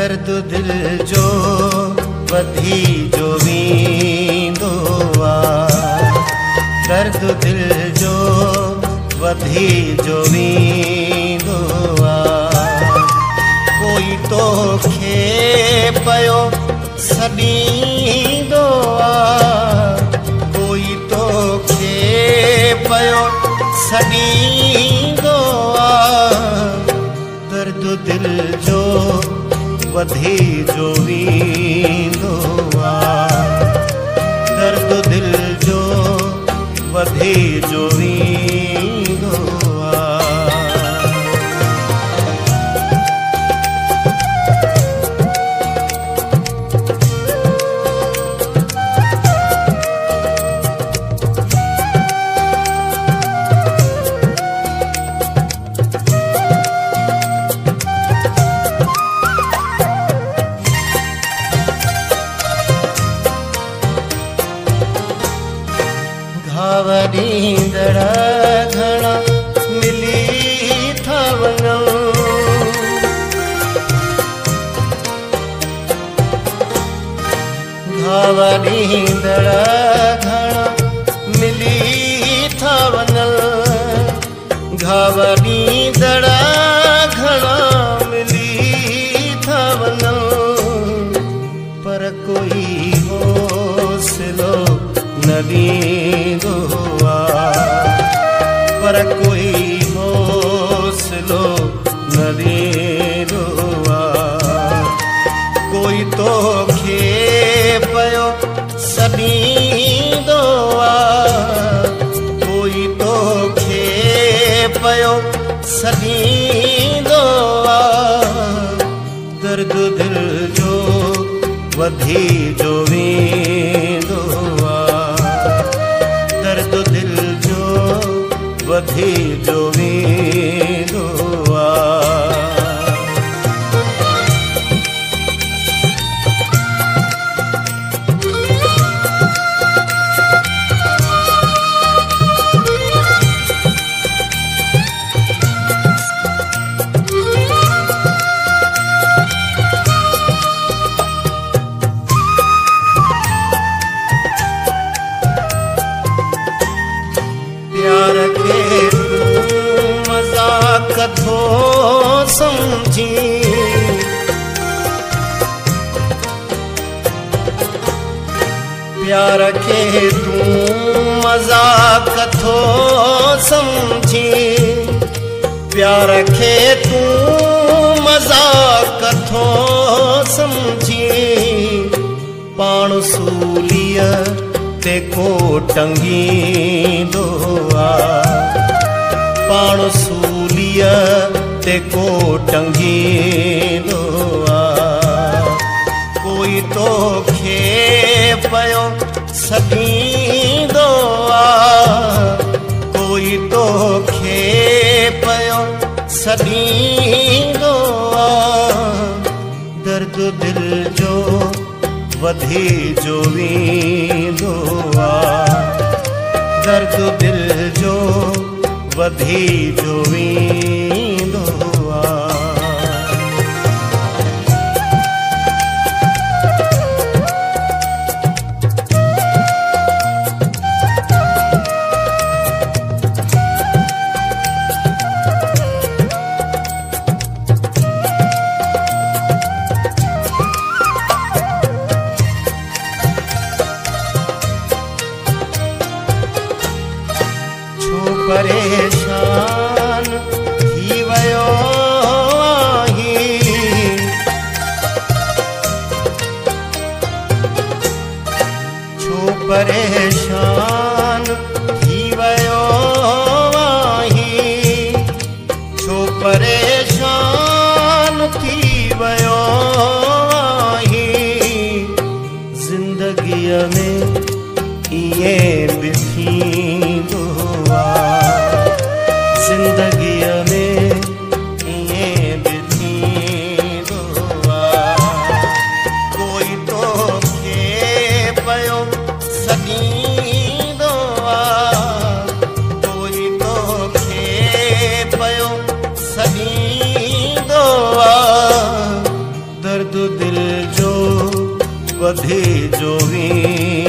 दर्द दिल जो वधी जो वींदो आहे, दर्द दिल जो वधी जो वींदो आहे। कोई तोखे पियो सॾींदो आहे, कोई तोखे पियो सॾींदो आहे। दर्द दिल जो वधी जो वींदो आहे, दर्द दिल जो वधी जो वींदो आहे। ॾींदड़ घणा मिली था वञूं, घाव ॾींदड़ घणा मिली था वञनि, घाव ॾींदड़ घणा मिली था वञनि। पर कोई हौसलो न ॾींदो आहे, पर कोई हौसलो न ॾींदो आहे। कोई तोखे पियो सॾींदो आहे, कोई तोखे पियो सॾींदो आहे। दर्द दिल जो वधी जो वेंदो आहे, दर्द दिल जो वधी जो वेंदो आहे। प्यार के तू मजाक थो समझी, प्यार के तू मजाक थो समझी, प्यार के तू मजाक थो समझी। पाण सूलीअ ते को टंगींदो आहे, पाण सूलीअ ते को टंगींदो आहे। कोई तोखे पियो सॾींदो आहे, कोई तोखे पियो सॾींदो आहे। दर्द दिल जो वधी जो वेंदो आहे, दर्द दिल जो वधी जो वेंदो आहे। परेशान थी वियो आहीं, छो परेशान थी वियो आहीं, छो परेशान थी वियो आहीं। ज़िंदगीअ में इएं बि थींदो आहे, ज़िंदगीअ में इएं बि थींदो आहे। कोई तोखे पियो सॾींदो आहे, कोई तोखे पियो सॾींदो आहे। दर्द ॿधी जो वी